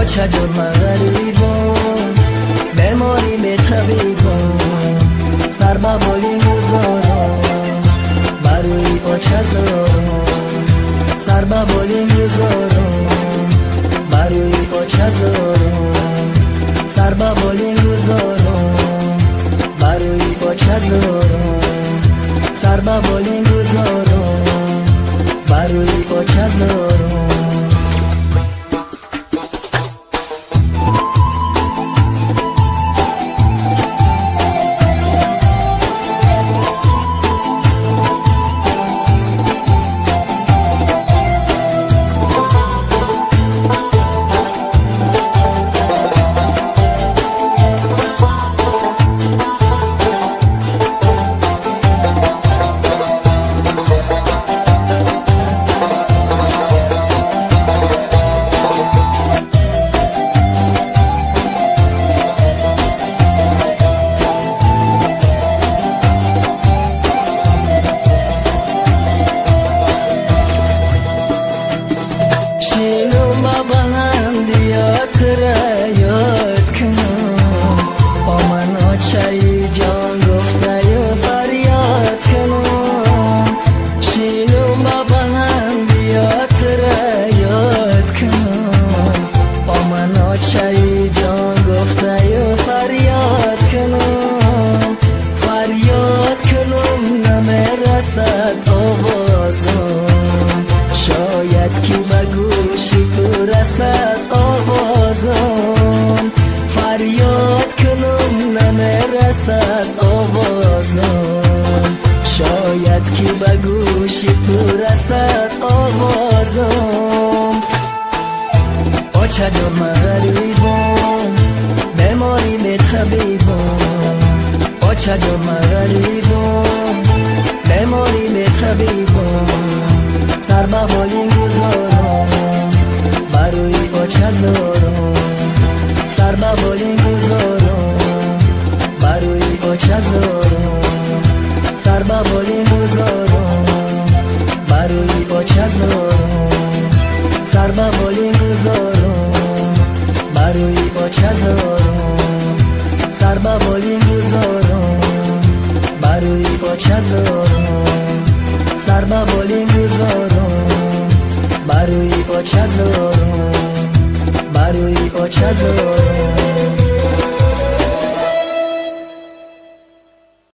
جرم غریبم بماری به طبیبم سر با بالین گذارم بروی پاچه زارم سر با بالین گذارم بروی پاچه زارم سر با بالین گذارم بروی پاچه زارم سر با بالین گذارم بروی پاچه زارم جان گفته و فریاد کنم شینم با بلند بیاد را یاد کنم با من آچه جان گفته و فریاد کنم فریاد کنم نمیرسد آوازم شاید که به گوشی تو رسد آوازم فریاد کنم نمیرسد آوازم شاید که به گوشی تو رسد آوازم آچه جرم غریبم بماری به طبیبم آچه جرم غریبم بماری به طبیبم سر با بالین گذارم بروی پاچه زارم سر با بالین گذارم بروی پاچه زارم سر با بالین گذارم بروی پاچه زارم سر با بالین گذارم بروی پاچه زارم سر با بالین گذارم بروی پاچه زارم سر با بالین گذارم بروی پاچه زارم بروی پاچه زارم